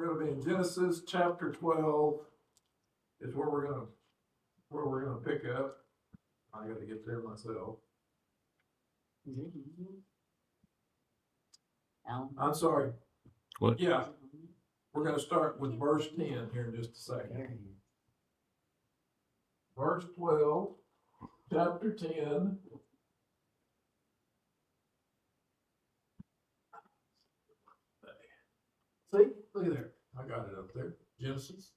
we're gonna be in Genesis chapter 12 is where we're gonna pick up. I gotta get there myself. I'm sorry. What? Yeah, we're gonna start with verse 10 here in just a second. Verse 12, chapter 10. See, look at there. I got it up there. Genesis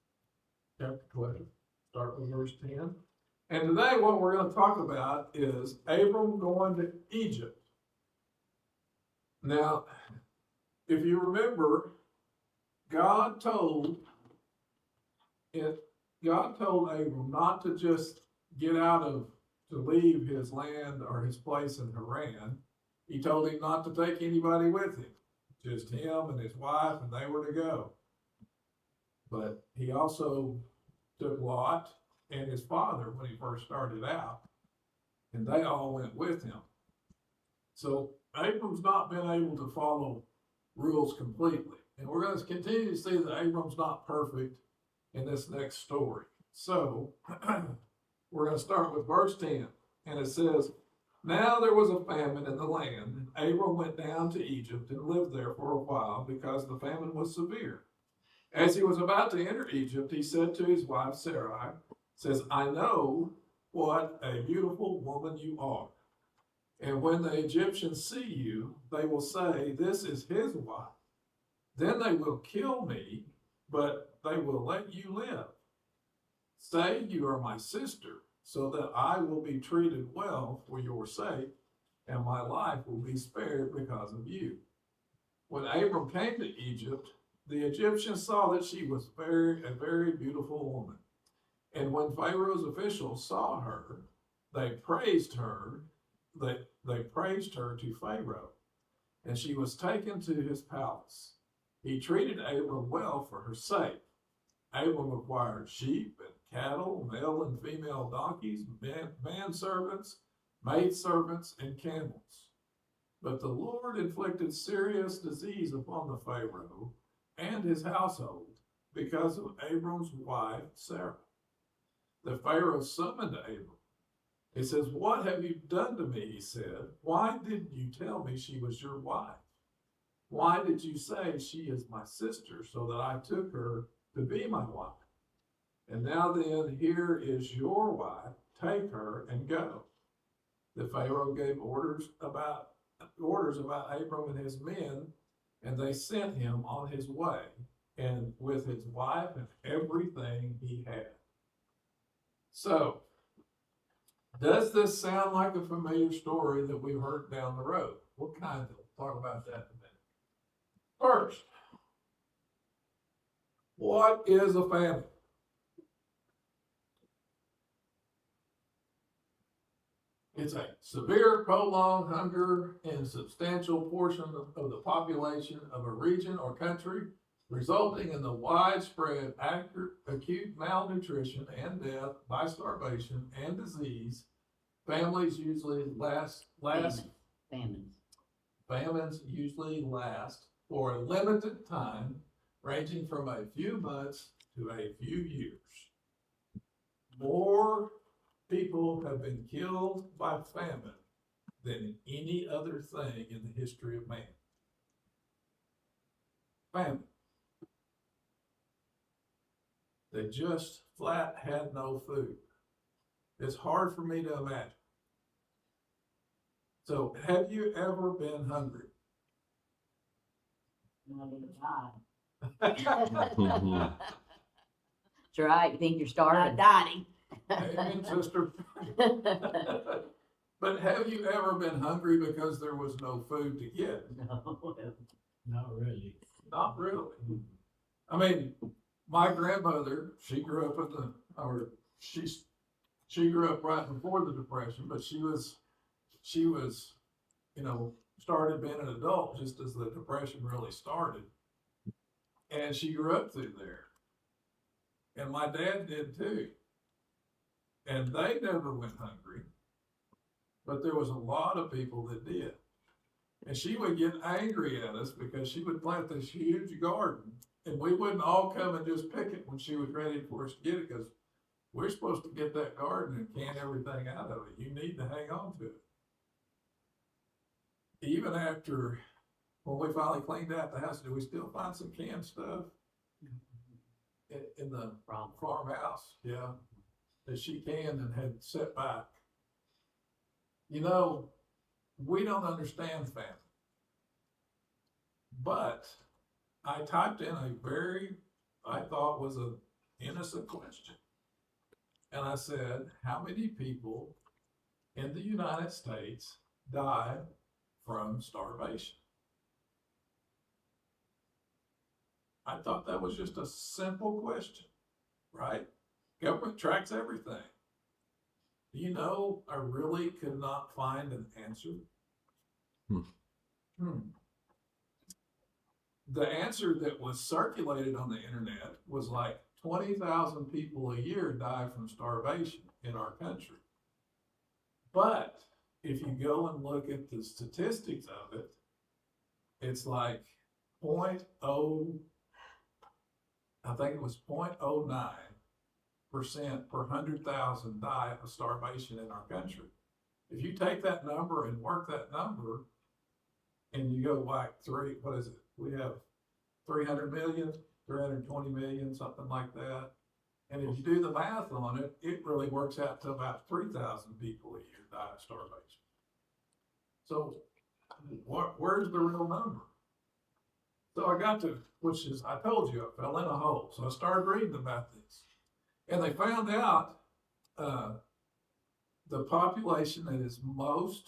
chapter 12, start with verse 10. And today what we're going to talk about is Abram going to Egypt. Now, if you remember, God told Abram not to just to leave his land or his place in Haran. He told him not to take anybody with him, just him and his wife, and they were to go. But he also took Lot and his father when he first started out, and they all went with him. So Abram's not been able to follow rules completely. And we're going to continue to see that Abram's not perfect in this next story. So we're going to start with verse 10, and it says, "Now there was a famine in the land, and Abram went down to Egypt and lived there for a while because the famine was severe. As he was about to enter Egypt, he said to his wife Sarai, says, I know what a beautiful woman you are. And when the Egyptians see you, they will say, this is his wife. Then they will kill me, but they will let you live. Say you are my sister, so that I will be treated well for your sake, and my life will be spared because of you. When Abram came to Egypt, the Egyptians saw that she was a very beautiful woman. And when Pharaoh's officials saw her, they praised her. They praised her to Pharaoh, and she was taken to his palace. He treated Abram well for her sake. Abram acquired sheep and cattle, male and female donkeys, manservants, maidservants, and camels. But the Lord inflicted serious disease upon the Pharaoh and his household because of Abram's wife, Sarah. The Pharaoh summoned Abram. He says, what have you done to me? He said, why didn't you tell me she was your wife? Why did you say she is my sister so that I took her to be my wife? And now then, here is your wife. Take her and go. The Pharaoh gave orders about Abram and his men, and they sent him on his way, and with his wife and everything he had. So, does this sound like a familiar story that we've heard down the road? What kind of? We'll talk about that in a minute. First, what is a famine? It's a severe, prolonged hunger in a substantial portion of the population of a region or country, resulting in the widespread acute malnutrition and death by starvation and disease. Famines usually last for a limited time, ranging from a few months to a few years. More people have been killed by famine than any other thing in the history of man. Famine. They just flat had no food. It's hard for me to imagine. So, have you ever been hungry? That's right. You think you're starving? Dying. Amen, sister. But have you ever been hungry because there was no food to get? No. Not really. Not really. I mean, my grandmother, she grew up she grew up right before the Depression, but she was, started being an adult just as the Depression really started. And she grew up through there. And my dad did too. And they never went hungry, but there was a lot of people that did. And she would get angry at us because she would plant this huge garden And we wouldn't all come and just pick it when she was ready for us to get it, because we're supposed to get that garden and can everything out of it. You need to hang on to it. Even after, when we finally cleaned out the house, did we still find some canned stuff in the farmhouse? Yeah, that she canned and had set back. You know, we don't understand famine. But I typed in a very, I thought was an innocent question. And I said, how many people in the United States die from starvation? I thought that was just a simple question, right? Government tracks everything. You know, I really could not find an answer. The answer that was circulated on the internet was like 20,000 people a year die from starvation in our country. But if you go and look at the statistics of it, it's like 0.0, I think it was 0.09% per 100,000 die of starvation in our country. If you take that number and work that number, and you go like we have 300 million, 320 million, something like that. And if you do the math on it, it really works out to about 3,000 people a year die of starvation. So where's the real number? So I got to, I told you, I fell in a hole. So I started reading about this. And they found out the population that is most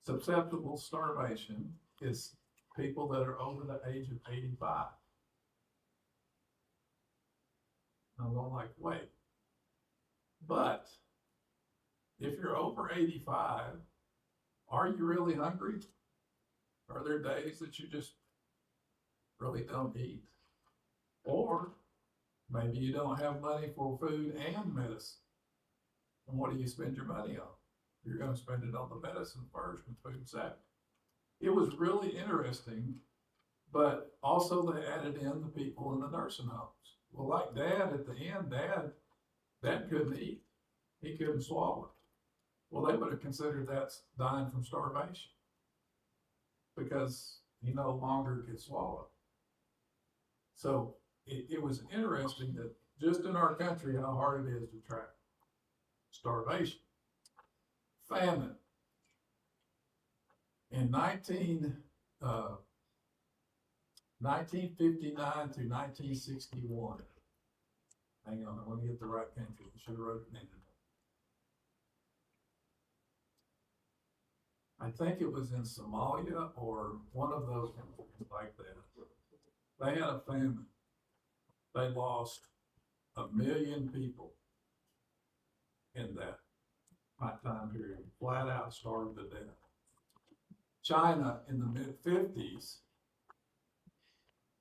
susceptible to starvation is people that are over the age of 85. I'm going like, wait. But if you're over 85, are you really hungry? Are there days that you just really don't eat? Or maybe you don't have money for food and medicine. And what do you spend your money on? You're going to spend it on the medicine first and food second. It was really interesting, but also they added in the people in the nursing homes. Well, like Dad at the end, Dad couldn't eat. He couldn't swallow. Well, they would have considered that's dying from starvation because he no longer could swallow. So it was interesting that just in our country, how hard it is to track starvation. Famine. In 1959 through 1961. Hang on, I want to get the right country. I should have wrote it in. I think it was in Somalia or one of those countries like that. They had a famine. They lost 1 million people in that time period, flat out starved to death. China in the mid-50s,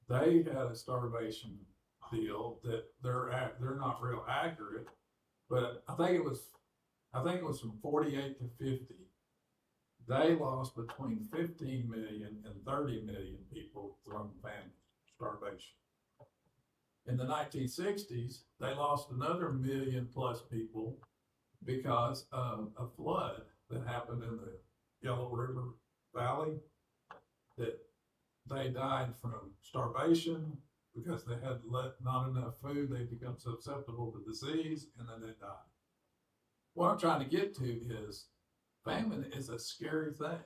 they had a starvation deal that they're not real accurate, but I think it was from 48 to 50. They lost between 15 million and 30 million people from famine, starvation. In the 1960s, they lost another 1 million plus people because of a flood that happened in the Yellow River Valley, that they died from starvation because they had not enough food. They become susceptible to disease, and then they died. What I'm trying to get to is famine is a scary thing.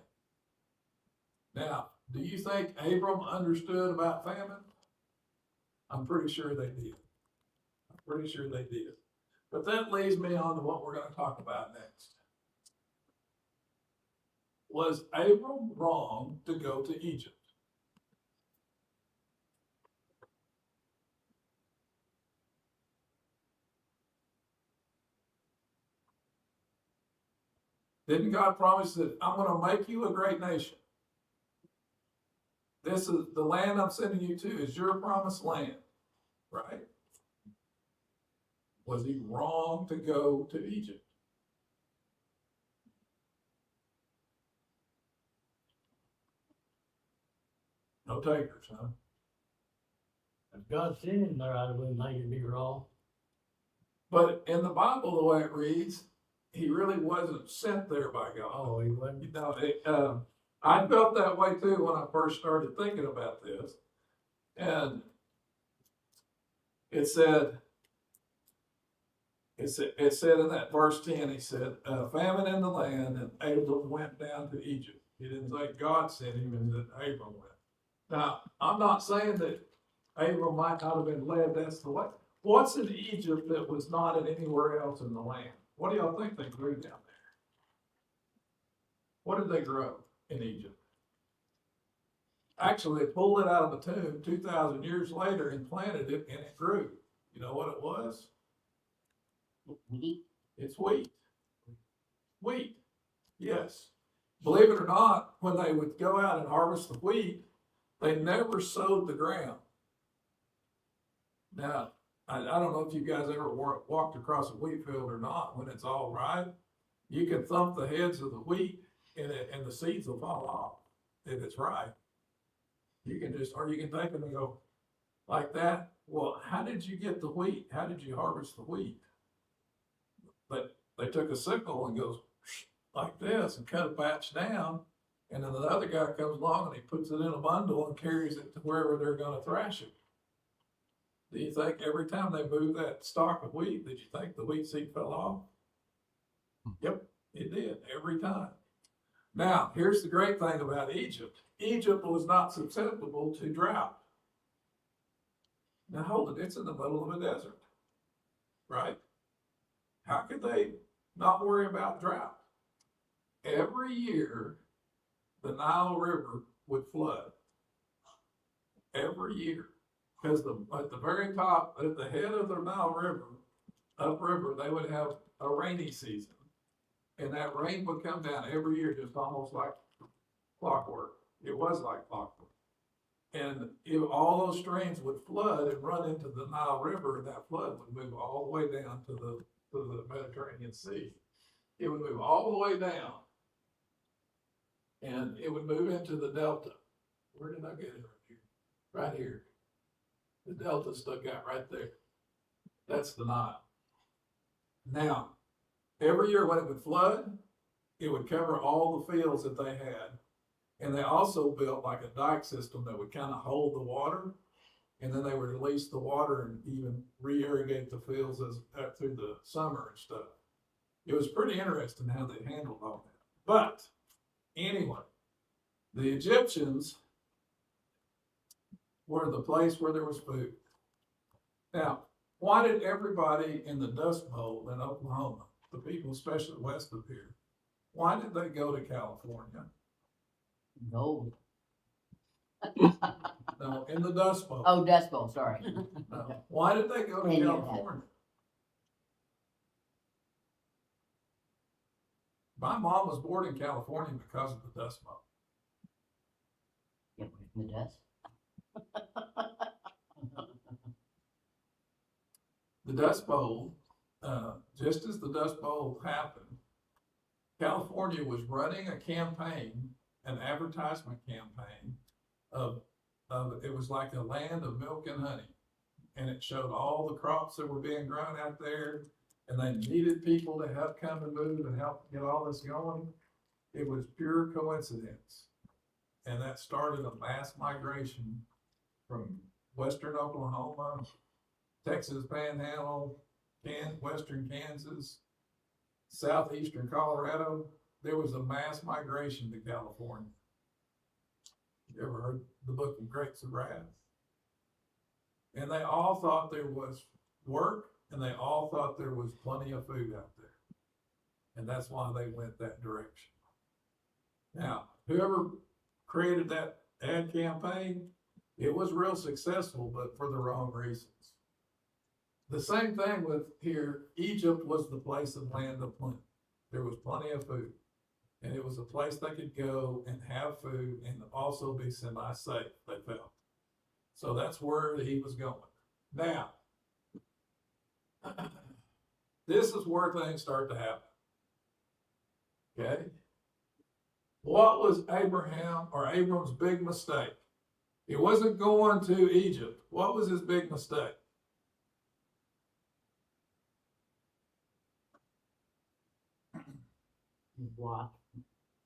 Now, do you think Abram understood about famine? I'm pretty sure they did. But that leads me on to what we're going to talk about next. Was Abram wrong to go to Egypt? Didn't God promise that I'm going to make you a great nation? This is the land I'm sending you to is your promised land, right? Was he wrong to go to Egypt? No takers, huh? If God sent him there, I wouldn't think it'd be wrong. But in the Bible, the way it reads, he really wasn't sent there by God. Oh, he wasn't. You know, I felt that way too when I first started thinking about this. And it said in that verse 10, he said, famine in the land, and Abram went down to Egypt. He didn't say God sent him, and that Abram went. Now, I'm not saying that Abram might not have been led, that's the way. What's in Egypt that was not in anywhere else in the land? What do y'all think they grew down there? What did they grow in Egypt? Actually, they pulled it out of the tomb 2,000 years later and planted it, and it grew. You know what it was? Wheat. It's wheat. Wheat, yes. Believe it or not, when they would go out and harvest the wheat, they never sowed the ground. Now, I don't know if you guys ever walked across a wheat field or not. When it's all ripe, you can thump the heads of the wheat and the seeds will fall off if it's ripe. You can or you can take them and go like that. Well, how did you get the wheat? How did you harvest the wheat? But they took a sickle and goes like this and cut a patch down. And then the other guy comes along and he puts it in a bundle and carries it to wherever they're going to thrash it. Do you think every time they moved that stalk of wheat, did you think the wheat seed fell off? Yep, it did, every time. Now, here's the great thing about Egypt. Egypt was not susceptible to drought. Now hold it, it's in the middle of a desert, right? How could they not worry about drought? Every year, the Nile River would flood. Every year. Because at the very top, at the head of the Nile River, upriver, they would have a rainy season. And that rain would come down every year, just almost like clockwork. It was like clockwork. And all those streams would flood and run into the Nile River, and that flood would move all the way down to the Mediterranean Sea. It would move all the way down, and it would move into the Delta. Where did I get it? Right here. The Delta stuck out right there. That's the Nile. Now, every year when it would flood, it would cover all the fields that they had. And they also built like a dike system that would kind of hold the water. And then they would release the water and even re-irrigate the fields through the summer and stuff. It was pretty interesting how they handled all that. But anyway, the Egyptians were the place where there was food. Now, why did everybody in the Dust Bowl in Oklahoma, the people especially west of here, why did they go to California? Gold. No, in the Dust Bowl. Oh, Dust Bowl, sorry. No. Why did they go to They knew that. California? My mom was born in California because of the Dust Bowl. Get away from the dust. The Dust Bowl, just as the Dust Bowl happened, California was running a campaign, an advertisement campaign of it was like a land of milk and honey. And it showed all the crops that were being grown out there, and they needed people to help come and move and help get all this going. It was pure coincidence. And that started a mass migration from western Oklahoma, Texas Panhandle, western Kansas, southeastern Colorado. There was a mass migration to California. You ever heard the book of Grapes of Wrath? And they all thought there was work, and they all thought there was plenty of food out there. And that's why they went that direction. Now, whoever created that ad campaign, it was real successful, but for the wrong reasons. The same thing with here, Egypt was the place of land of plenty. There was plenty of food. And it was a place they could go and have food and also be semi-safe, they felt. So that's where he was going. Now, this is where things start to happen. Okay? What was Abram's big mistake? He wasn't going to Egypt. What was his big mistake? Why?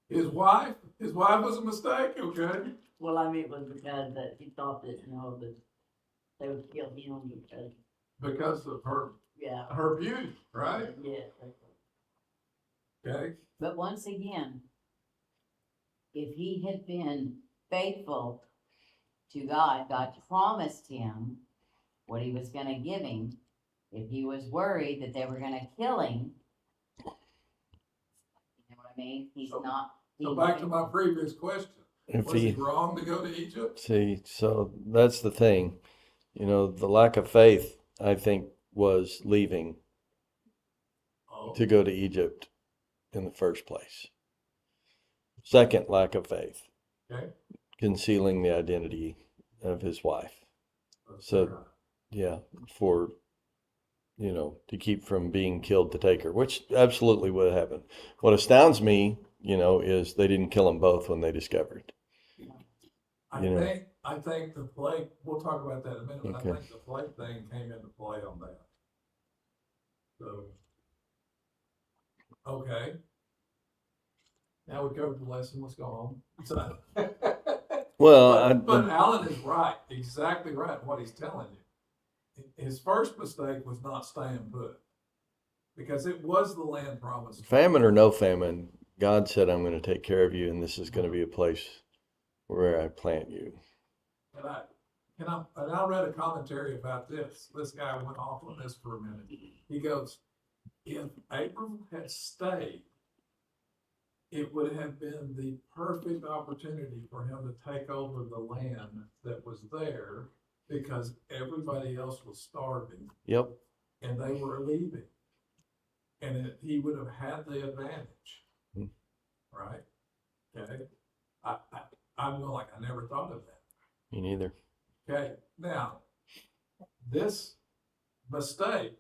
His wife? His wife was a mistake, okay? Well, I mean, it was because that he thought that, that they would kill him because, Because of yeah. her beauty, right? Yeah. Okay. But once again, if he had been faithful to God, God promised him what he was gonna give him. If he was worried that they were gonna kill him, you know what I mean? He's So- not. So he's- back to my previous question. If Was he he, wrong to go to Egypt? see, so that's the thing. The lack of faith, I think, was leaving Oh, to go to Egypt in the first place. Second, lack of faith, okay. concealing the identity of his wife. So- Yeah, for, to keep from being killed to take her, which absolutely would have happened. What astounds me, is they didn't kill them both when they discovered. you know. I think the plague, we'll talk about that in a minute, but Okay. I think the plague thing came into play on that. So, okay. Now we covered the lesson, what's going on? So- Well, But Alan is right, exactly right, what he's telling you. His first mistake was not staying put. Because it was the land promise. famine or no famine, God said, I'm going to take care of you, and this is going to be a place where I plant you. And I read a commentary about this. This guy went off on this for a minute. He goes, if Abram had stayed, it would have been the perfect opportunity for him to take over the land that was there because everybody else was starving Yep. and they were leaving. And he would have had the advantage. Hmm. Right? Okay. I'm like, I never thought of that. Me neither. Okay, now, this mistake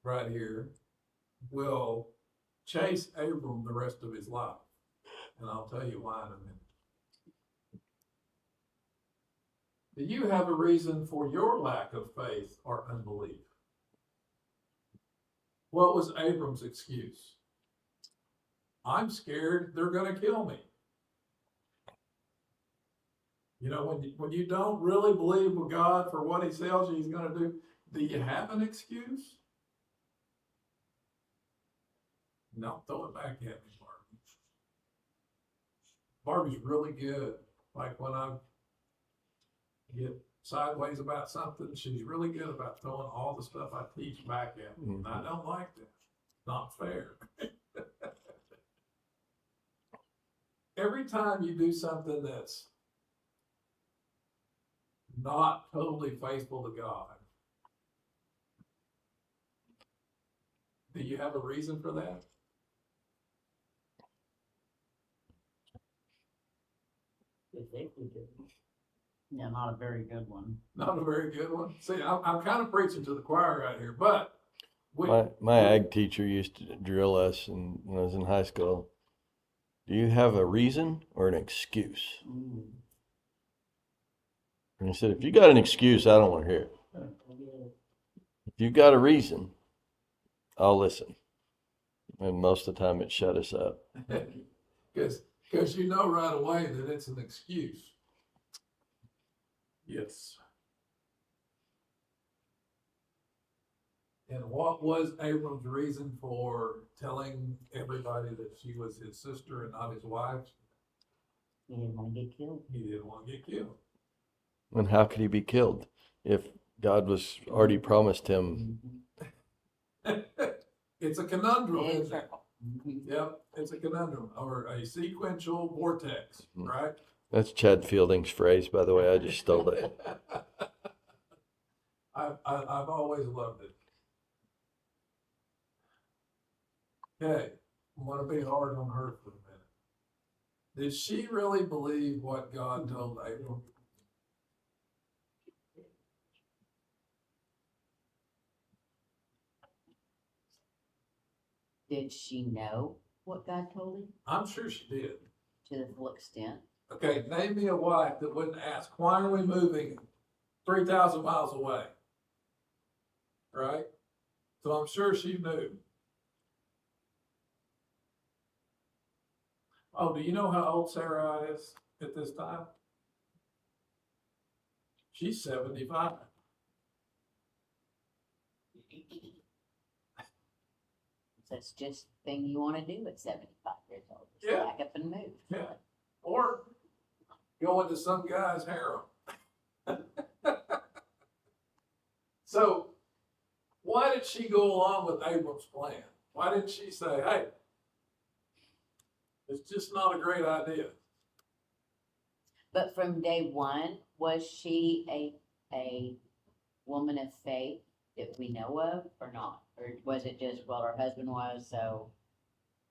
right here will chase Abram the rest of his life. And I'll tell you why in a minute. Do you have a reason for your lack of faith or unbelief? What was Abram's excuse? I'm scared they're going to kill me. When you don't really believe with God for what he tells you he's going to do you have an excuse? No, throw it back at me, Barbie. Barbie's really good. Like when I get sideways about something, she's really good about throwing all the stuff I teach back at me. And I don't like that. It's not fair. Every time you do something that's not totally faithful to God, do you have a reason for that? If they could do it. Yeah, not a very good one. Not a very good one. See, I'm kind of preaching to the choir right here, but My ag teacher used to drill us when I was in high school. Do you have a reason or an excuse? Mm. And he said, if you got an excuse, I don't want to hear it. If you got a reason, I'll listen. And most of the time it shut us up. because you know right away that it's an excuse. Yes. And what was Abram's reason for telling everybody that she was his sister and not his wife? He didn't want to get killed. He didn't want to get killed. And how could he be killed if God was already promised him? It's a conundrum, Big isn't it? circle. Yep, it's a conundrum or a sequential vortex, right? That's Chad Fielding's phrase, by the way. I just stole it. I've always loved it. Okay, I'm gonna be hard on her for a minute. Did she really believe what God told Abram? Did she know what God told him I'm sure she did. to the full extent? Okay, name me a wife that wouldn't ask, why are we moving 3,000 miles away? Right? So I'm sure she knew. Oh, do you know how old Sarah is at this time? She's 75. That's just the thing you wanna do at 75 years old, just Yeah. pack up and move. Yeah. Or go into some guy's harem. So why did she go along with Abram's plan? Why didn't she say, hey, it's just not a great idea? But from day one, was she a woman of faith that we know of or not? Or was it just, well, her husband was, so,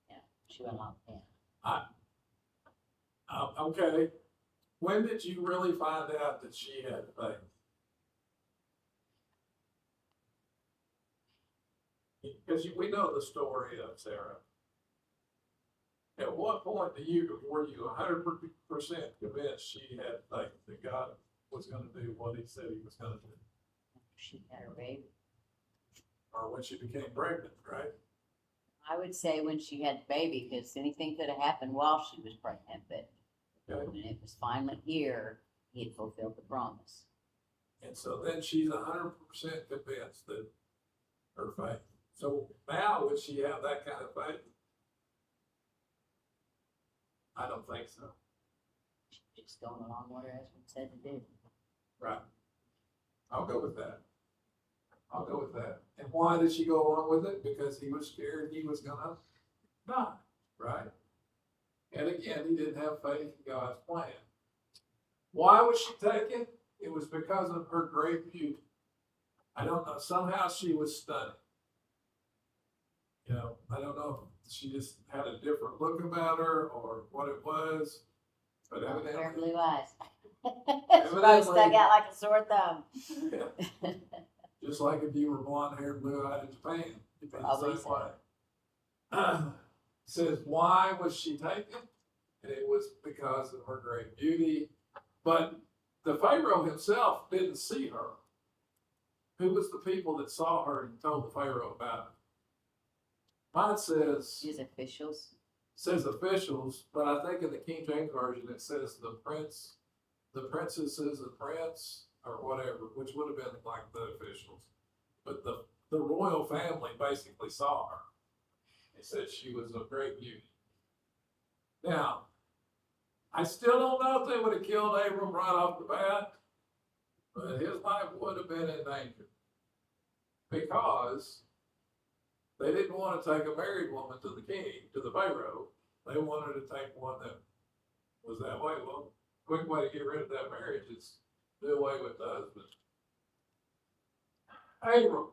yeah, she went along with him? Okay, when did you really find out that she had faith? Because we know the story of Sarah. At what point were you 100% convinced she had faith that God was going to do what He said He was going to do? She had her baby. Or when she became pregnant, right? I would say when she had the baby, because anything could have happened while she was pregnant, but Okay. when it was finally here, he had fulfilled the promise. And so then she's 100% convinced that her faith. So now would she have that kind of faith? I don't think so. Just going along what her husband said to do. Right. I'll go with that. I'll go with that. And why did she go along with it? Because he was scared he was gonna die, right? And again, he didn't have faith in God's plan. Why was she taken? It was because of her great beauty. I don't know, somehow she was stunning. You know, I don't know if she just had a different look about her or what it was, but Her evidently, blue eyes. She probably stuck out like a sore thumb. yeah. Just like if you were blonde haired, blue eyed in Japan, you'd be the Probably same so. way. Says, why was she taken? And it was because of her great beauty. But the Pharaoh himself didn't see her. Who was the people that saw her and told the Pharaoh about it? Mine says His officials. officials, but I think in the King James Version it says the prince, the princesses, the prince, or whatever, which would have been like the officials. But the royal family basically saw her. They said she was of great beauty. Now, I still don't know if they would have killed Abram right off the bat, but his life would have been in danger. Because they didn't want to take a married woman to the king, to the Pharaoh. They wanted to take one that was that way. Well, quick way to get rid of that marriage is do away with the husband. Abram.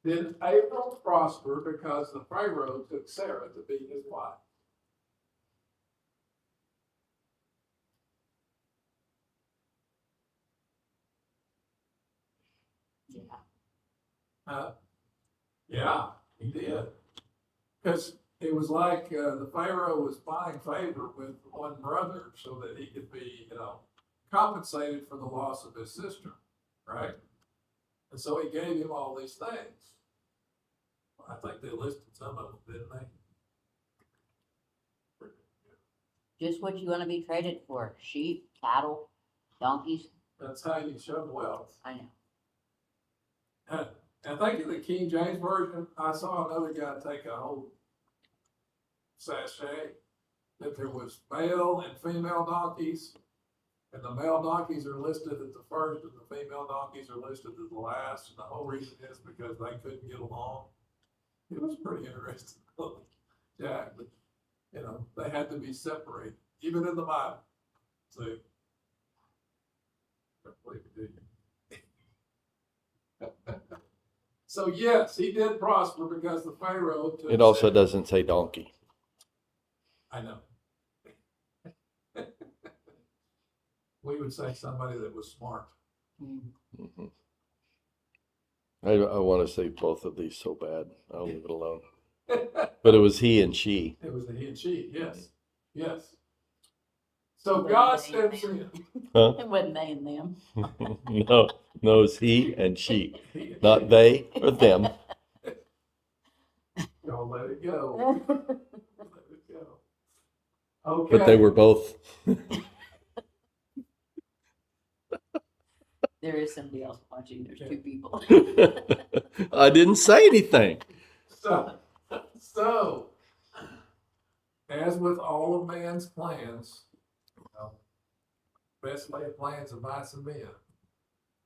Did Abram prosper because the Pharaoh took Sarah to be his wife? Yeah. Yeah, he did. Because it was like the Pharaoh was buying favor with one brother so that he could be, compensated for the loss of his sister, right? And so he gave him all these things. I think they listed some of them, didn't they? Just what you want to be traded for. Sheep, cattle, donkeys. That's how you show wealth. I know. I think in the King James Version, I saw another guy take a whole sachet that there was male and female donkeys, and the male donkeys are listed at the first, and the female donkeys are listed at the last, and the whole reason is because they couldn't get along. It was pretty interesting. Yeah, but, they had to be separated, even in the Bible. See? I believe it, didn't you? So yes, he did prosper because the Pharaoh took. It also Sarah. doesn't say donkey. I know. We would say somebody that was smart. Mhm. I want to say both of these so bad. I'll leave it alone. But it was he and she. It was the he and she, yes, yes. So But God they- steps in. Huh? It wasn't they and them. No, no, it's he and she, He and not she. they or them. Y'all let it go. Let it go. Okay. But they were both. There is somebody else watching, there's two people. I didn't say anything. So, as with all of man's plans, best laid plans of mice and men,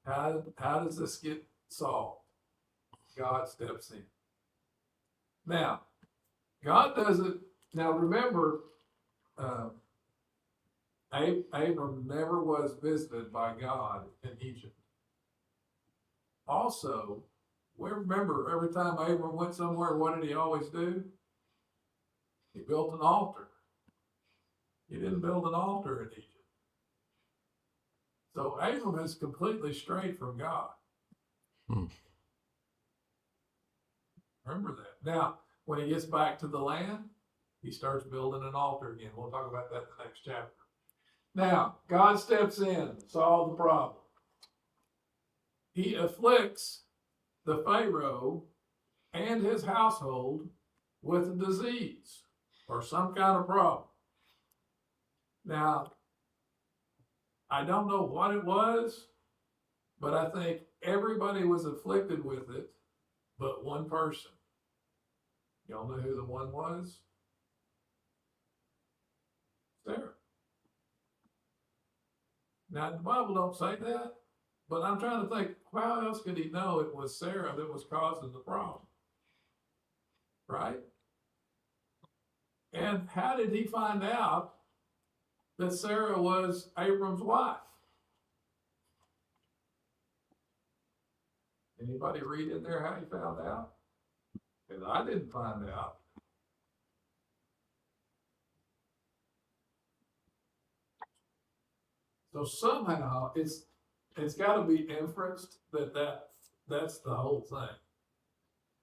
how does this get solved? God steps in. Now, God doesn't, now remember, Abram never was visited by God in Egypt. Also, we remember every time Abram went somewhere, what did he always do? He built an altar. He didn't build an altar in Egypt. So Abram is completely strayed from God. Hmm. Remember that. Now, when he gets back to the land, he starts building an altar again. We'll talk about that in the next chapter. Now, God steps in, solve the problem. He afflicts the Pharaoh and his household with a disease or some kind of problem. Now, I don't know what it was, but I think everybody was afflicted with it but one person. Y'all know who the one was? Sarah. Now, the Bible don't say that, but I'm trying to think, how else could he know it was Sarah that was causing the problem? Right? And how did he find out that Sarah was Abram's wife? Anybody read in there how he found out? Because I didn't find out. So somehow it's got to be inferenced that's the whole thing.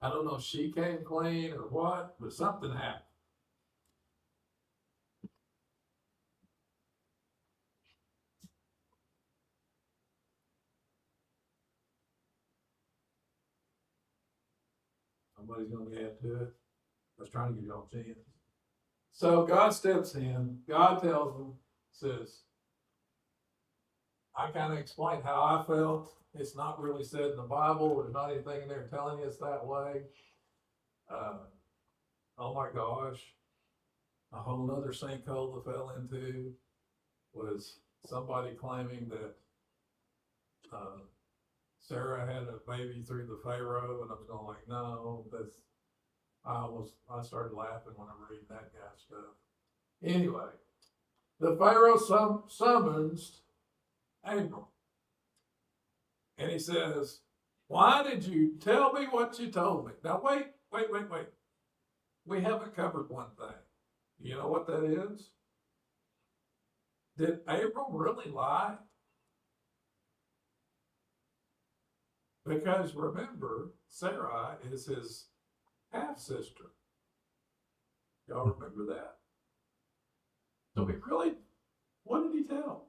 I don't know if she came clean or what, but something happened. Somebody's going to add to it. I was trying to give y'all a chance. So God steps in. God tells him, says, I kind of explained how I felt. It's not really said in the Bible. There's not anything in there telling you it's that way. Oh my gosh. A whole nother sinkhole I fell into was somebody claiming that Sarah had a baby through the Pharaoh, and I was going like, no, I started laughing when I'm reading that kind of stuff. Anyway, the Pharaoh summons Abram. And he says, why did you tell me what you told me? Now wait. We haven't covered one thing. You know what that is? Did Abram really lie? Because remember, Sarai is his half-sister. Y'all remember that? So he really, what did he tell?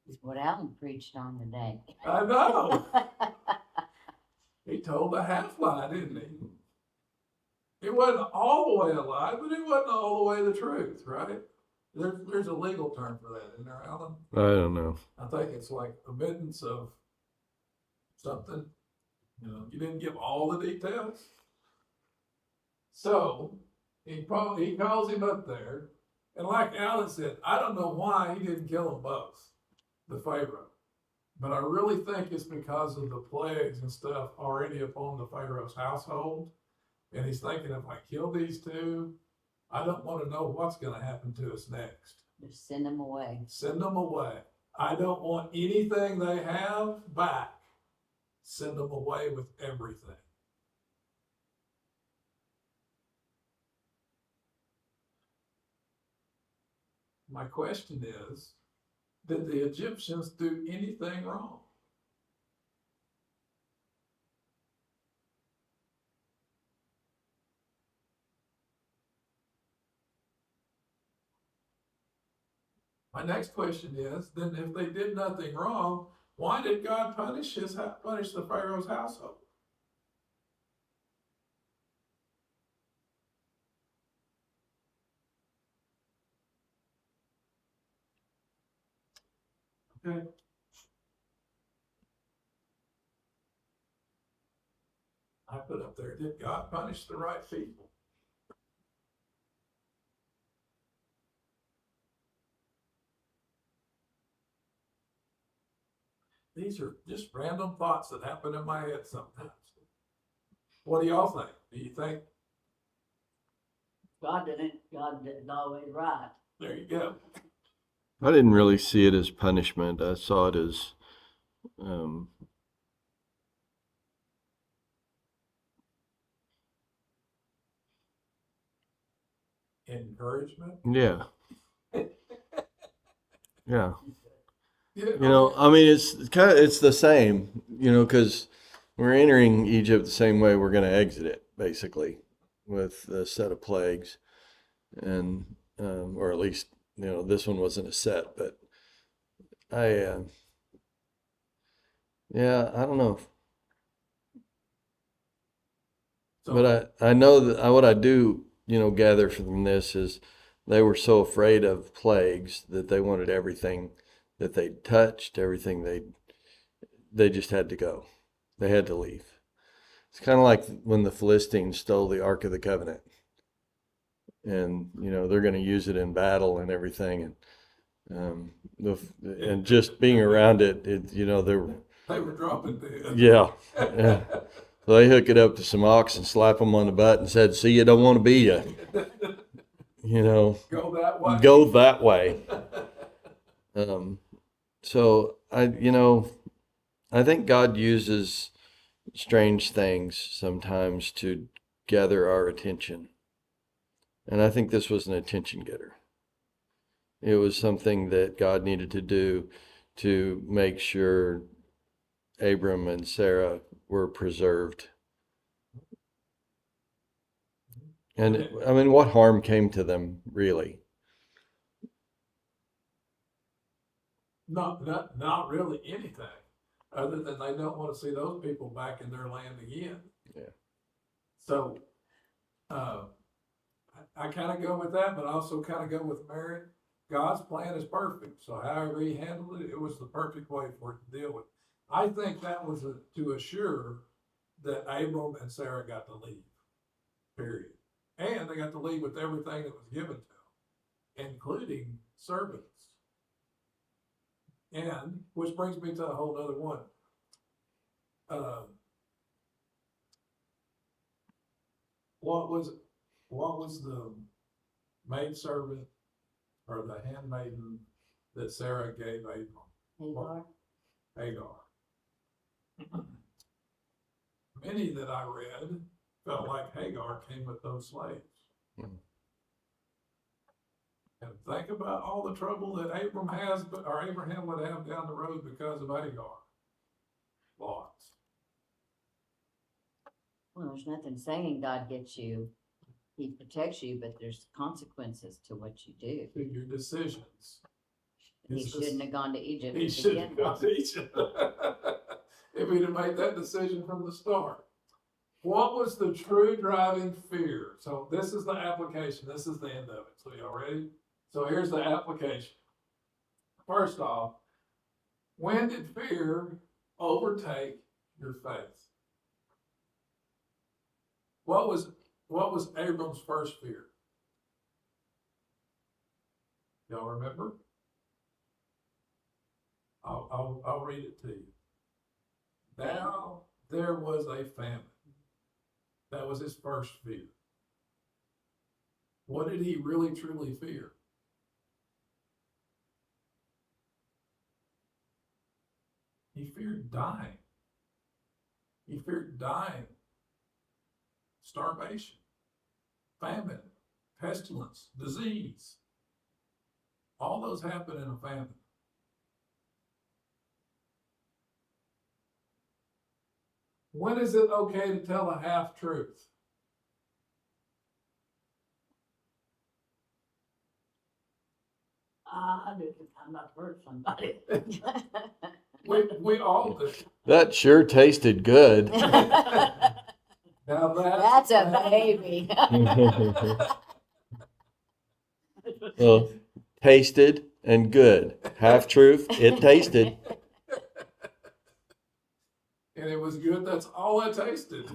It's what Alan preached on today. I know. He told a half lie, didn't he? It wasn't all the way a lie, but it wasn't all the way the truth, right? There's a legal term for that, isn't there, Alan? I don't know. I think it's like omittance of something. You know, you didn't give all the details. So he calls him up there, and like Alan said, I don't know why he didn't kill them both, the Pharaoh. But I really think it's because of the plagues and stuff already upon the Pharaoh's household. And he's thinking, if I kill these two, I don't want to know what's going to happen to us next. Just send them away. Send them away. I don't want anything they have back. Send them away with everything. My question is, did the Egyptians do anything wrong? My next question is, then if they did nothing wrong, why did God punish the Pharaoh's household? Okay. I put up there, did God punish the right people? These are just random thoughts that happen in my head sometimes. What do y'all think? Do you think, God didn't always right. there you go. I didn't really see it as punishment. I saw it as, um, Encouragement? yeah, yeah. Yeah, You know, I mean, it's the same, you know, because we're entering Egypt the same way we're going to exit it, basically, with a set of plagues, and or at least, you know, this one wasn't a set, but yeah, I don't know, so, but I know that what I do, you know, gather from this is they were so afraid of plagues that they wanted everything that they touched, everything they just had to go. They had to leave. It's kind of like when the Philistines stole the Ark of the Covenant, and you know they're going to use it in battle and everything, and just being around it, you know, they were dropping dead. yeah. So they hook it up to some ox and slap them on the butt and said, "See, you don't want to be you." You know, Go that way. go that way. So I think God uses strange things sometimes to gather our attention. And I think this was an attention getter. It was something that God needed to do to make sure Abram and Sarah were preserved. And I mean, what harm came to them, really? Not really anything, other than they don't want to see those people back in their land again. Yeah. So, I kind of go with that, but I also kind of go with Mary. God's plan is perfect, so however he handled it, it was the perfect way for it to deal with. I think that was to assure that Abram and Sarah got to leave, period. And they got to leave with everything that was given to them, including servants. And, which brings me to a whole other one. What was the maidservant or the handmaiden that Sarah gave Abram? Hagar. Hagar. Many that I read felt like Hagar came with those slaves. Hmm. And think about all the trouble that Abraham would have down the road because of Hagar. Lots. Well, there's nothing saying God gets you, he protects you, but there's consequences to what you do. To your decisions. He shouldn't have gone to Egypt. He to should begin have gone to Egypt. If he'd have made that decision from the start. What was the true driving fear? So this is the application. This is the end of it. So y'all ready? So here's the application. First off, when did fear overtake your faith? What was Abram's first fear? Y'all remember? I'll read it to you. Now there was a famine. That was his first fear. What did he really truly fear? He feared dying. He feared dying. Starvation, famine, pestilence, disease. All those happen in a famine. When is it okay to tell a half truth? I'm not hurt somebody. We all do. That sure tasted good. Now That's a baby. Well, tasted and good. Half truth, it tasted. And it was good, that's all I tasted.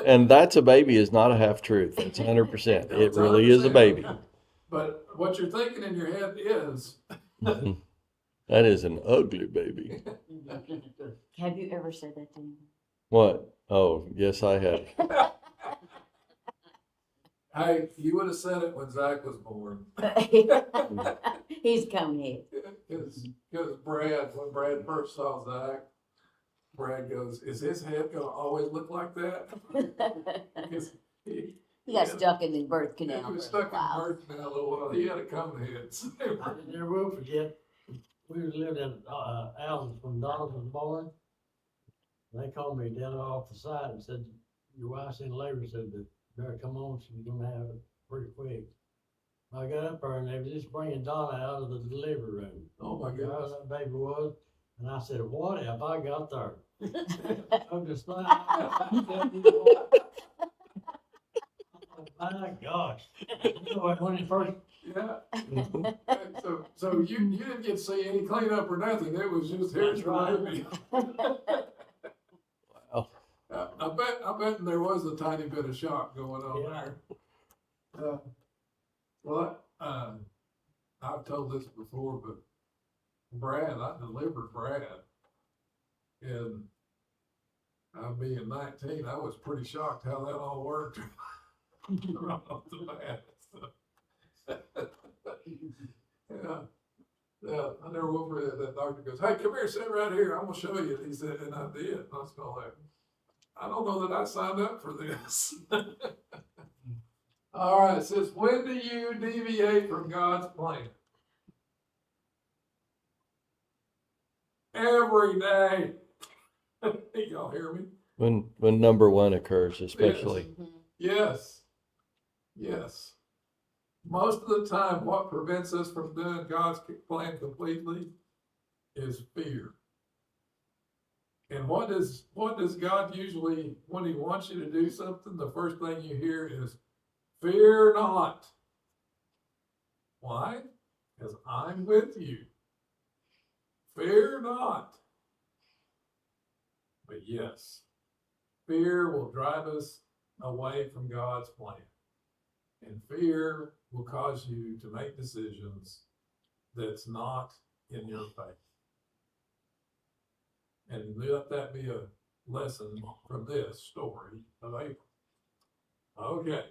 And that's a baby is not a half truth. It's 100%. It It's really is a 100%. baby. But what you're thinking in your head is, That is an ugly baby. Have you ever said that to him? What? Oh, yes, I have. hey, you would have said it when Zach was born. He's come here. Because Brad, when Brad first saw Zach, Brad goes, is his head gonna always look like that? Because he got stuck in the birth he canal. was for a stuck in while. birth canal a little while. He had a cone head. So they I were- never will forget, we was living in, Allen's when Donald was born. They called me down off the side and said, your wife's in labor, said, "But better come on, she's gonna have it pretty quick." I got up there and they was just bringing Donna out of the delivery room. Oh my How goodness. that baby was, and I said, what have I got there? I'm just like, oh my gosh. You know, when he first, Yeah. So you didn't get to see any cleanup or nothing. It was just here's That's your right. baby. Wow. I bet there was a tiny bit of shock going on Yeah. there. Well, I've told this before, but Brad, I delivered Brad. And being 19, I was pretty shocked how that all worked. Right off the bat. Yeah. Yeah, I never will forget that doctor goes, hey, come here, sit right here. I'm gonna show you. He said, and I did. I was going like, I don't know that I signed up for this. All right, it says, when do you deviate from God's plan? Every day. Y'all hear me? When number one occurs, especially. Yes. Yes. Most of the time, what prevents us from doing God's plan completely is fear. And what does God usually, when he wants you to do something, the first thing you hear is, fear not. Why? Because I'm with you. Fear not. But yes, fear will drive us away from God's plan. And fear will cause you to make decisions that's not in your faith. And let that be a lesson from this story of Abram. Okay.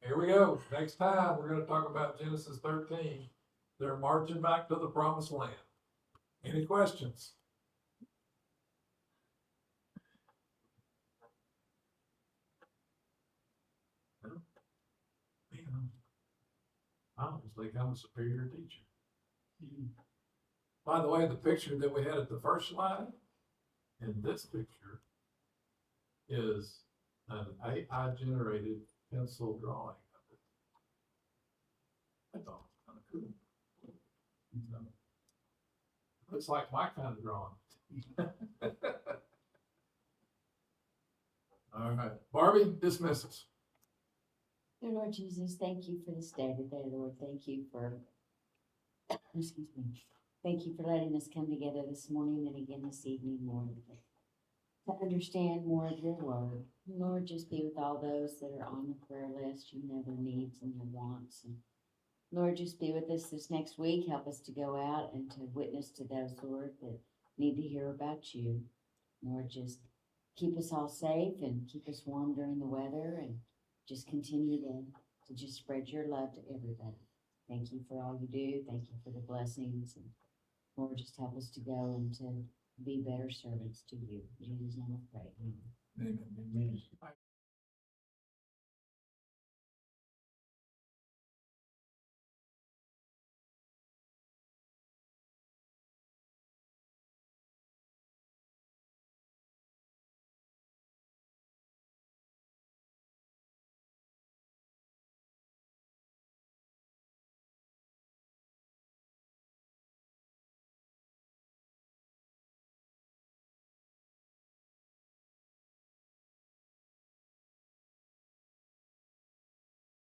Here we go. Next time, we're going to talk about Genesis 13. They're marching back to the promised land. Any questions? Man, I'm obviously I'm a superior teacher. By the way, the picture that we had at the first slide and this picture is an AI generated pencil drawing of it. That's all kind of cool. So, looks like my kind of drawing. All right, Barbie, dismiss us. Dear Lord Jesus, thank you for this day today, Lord. Thank you for, excuse me. Thank you for letting us come together this morning and again this evening, Lord, to understand more of your word. Lord, just be with all those that are on the prayer list. You know their needs and their wants. And Lord, just be with us this next week. Help us to go out and to witness to those, Lord, that need to hear about you. Lord, just keep us all safe and keep us warm during the weather and just continue to just spread your love to everybody. Thank you for all you do. Thank you for the blessings. And Lord, just help us to go and to be better servants to you. In Jesus' name I pray. Amen. Amen.